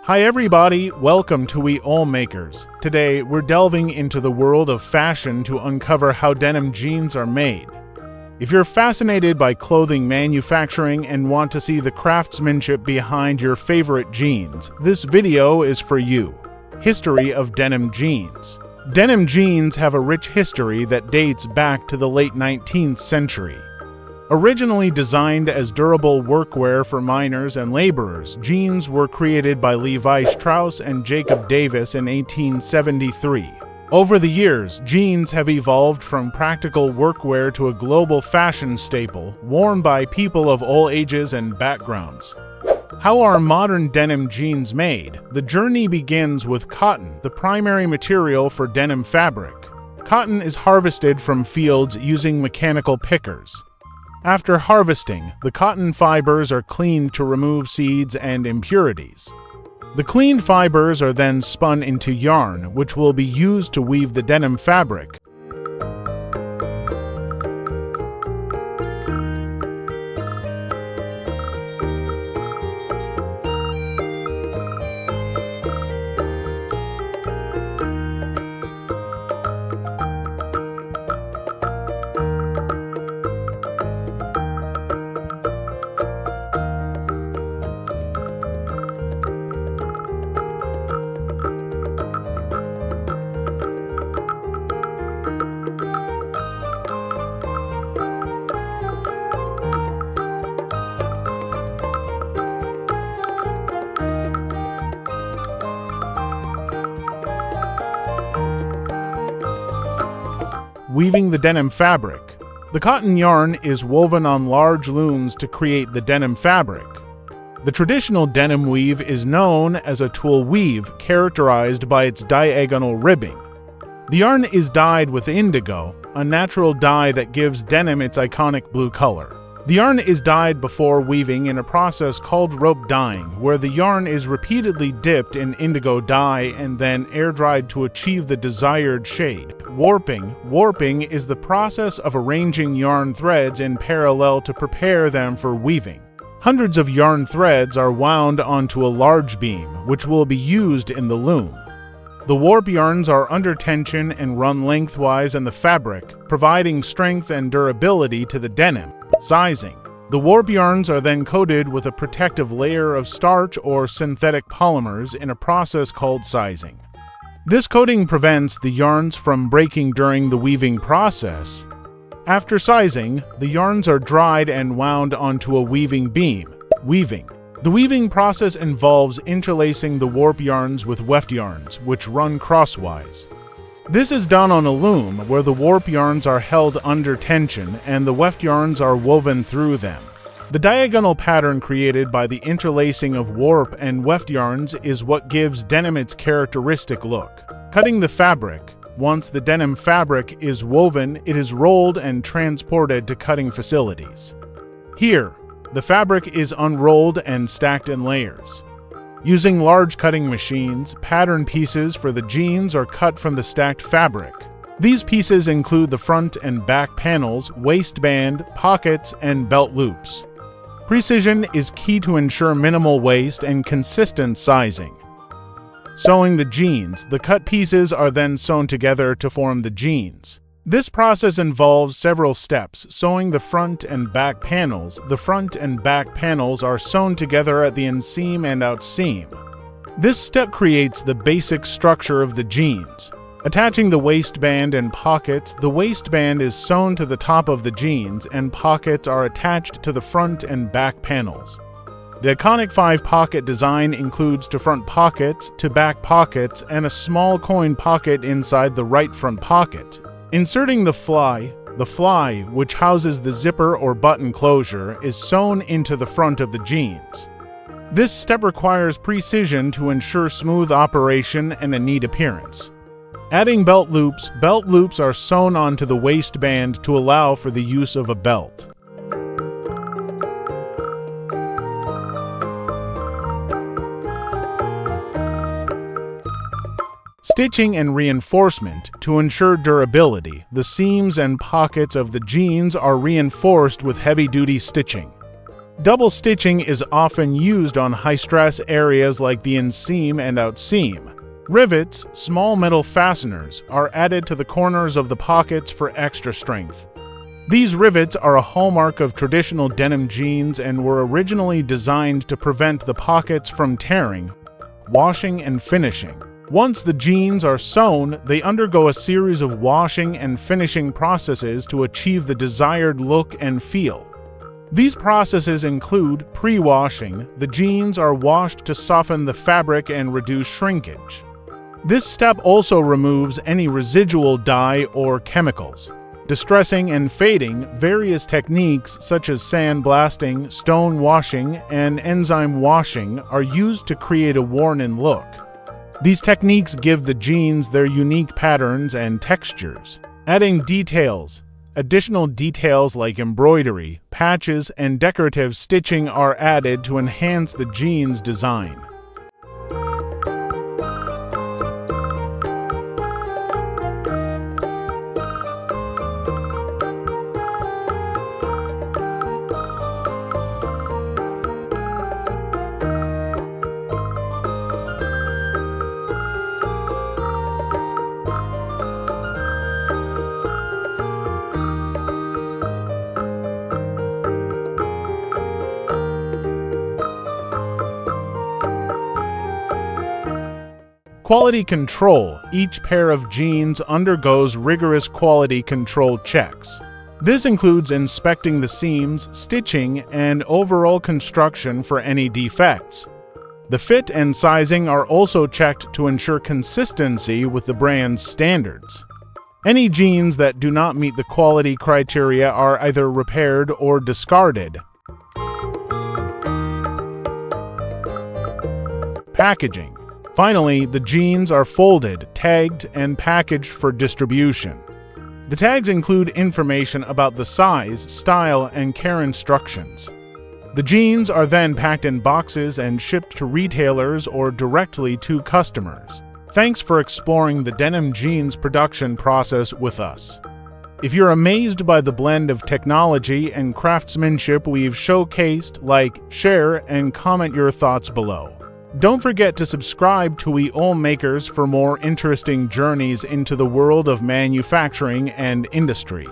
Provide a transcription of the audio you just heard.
Hi everybody, welcome to We All Makers. Today, we're delving into the world of fashion to uncover how denim jeans are made. If you're fascinated by clothing manufacturing and want to see the craftsmanship behind your favorite jeans, this video is for you. History of denim jeans. Denim jeans have a rich history that dates back to the late 19th century. Originally designed as durable workwear for miners and laborers, jeans were created by Levi Strauss and Jacob Davis in 1873. Over the years, jeans have evolved from practical workwear to a global fashion staple, worn by people of all ages and backgrounds. How are modern denim jeans made? The journey begins with cotton, the primary material for denim fabric. Cotton is harvested from fields using mechanical pickers. After harvesting, the cotton fibers are cleaned to remove seeds and impurities. The cleaned fibers are then spun into yarn, which will be used to weave the denim fabric. Weaving the denim fabric. The cotton yarn is woven on large looms to create the denim fabric. The traditional denim weave is known as a tulle weave, characterized by its diagonal ribbing. The yarn is dyed with indigo, a natural dye that gives denim its iconic blue color. The yarn is dyed before weaving in a process called rope dyeing, where the yarn is repeatedly dipped in indigo dye and then air-dried to achieve the desired shade. Warping. Warping is the process of arranging yarn threads in parallel to prepare them for weaving. Hundreds of yarn threads are wound onto a large beam, which will be used in the loom. The warp yarns are under tension and run lengthwise in the fabric, providing strength and durability to the denim. Sizing. The warp yarns are then coated with a protective layer of starch or synthetic polymers in a process called sizing. This coating prevents the yarns from breaking during the weaving process. After sizing, the yarns are dried and wound onto a weaving beam. Weaving. The weaving process involves interlacing the warp yarns with weft yarns, which run crosswise. This is done on a loom where the warp yarns are held under tension and the weft yarns are woven through them. The diagonal pattern created by the interlacing of warp and weft yarns is what gives denim its characteristic look. Cutting the fabric. Once the denim fabric is woven, it is rolled and transported to cutting facilities. Here, the fabric is unrolled and stacked in layers. Using large cutting machines, pattern pieces for the jeans are cut from the stacked fabric. These pieces include the front and back panels, waistband, pockets, and belt loops. Precision is key to ensure minimal waste and consistent sizing. Sewing the jeans. The cut pieces are then sewn together to form the jeans. This process involves several steps. Sewing the front and back panels. The front and back panels are sewn together at the inseam and outseam. This step creates the basic structure of the jeans. Attaching the waistband and pockets. The waistband is sewn to the top of the jeans, and pockets are attached to the front and back panels. The iconic 5-pocket design includes to front pockets, to back pockets, and a small coin pocket inside the right front pocket. Inserting the fly, which houses the zipper or button closure, is sewn into the front of the jeans. This step requires precision to ensure smooth operation and a neat appearance. Adding belt loops. Belt loops are sewn onto the waistband to allow for the use of a belt. Stitching and reinforcement. To ensure durability, the seams and pockets of the jeans are reinforced with heavy-duty stitching. Double stitching is often used on high-stress areas like the inseam and outseam. Rivets, small metal fasteners, are added to the corners of the pockets for extra strength. These rivets are a hallmark of traditional denim jeans and were originally designed to prevent the pockets from tearing, washing, and finishing. Once the jeans are sewn, they undergo a series of washing and finishing processes to achieve the desired look and feel. These processes include pre-washing. The jeans are washed to soften the fabric and reduce shrinkage. This step also removes any residual dye or chemicals. Distressing and fading. Various techniques such as sandblasting, stone washing, and enzyme washing are used to create a worn-in look. These techniques give the jeans their unique patterns and textures. Adding details. Additional details like embroidery, patches, and decorative stitching are added to enhance the jeans' design. Quality control. Each pair of jeans undergoes rigorous quality control checks. This includes inspecting the seams, stitching, and overall construction for any defects. The fit and sizing are also checked to ensure consistency with the brand's standards. Any jeans that do not meet the quality criteria are either repaired or discarded. Packaging. Finally, the jeans are folded, tagged, and packaged for distribution. The tags include information about the size, style, and care instructions. The jeans are then packed in boxes and shipped to retailers or directly to customers. Thanks for exploring the denim jeans production process with us. If you're amazed by the blend of technology and craftsmanship we've showcased, like, share, and comment your thoughts below. Don't forget to subscribe to We All Makers for more interesting journeys into the world of manufacturing and industry.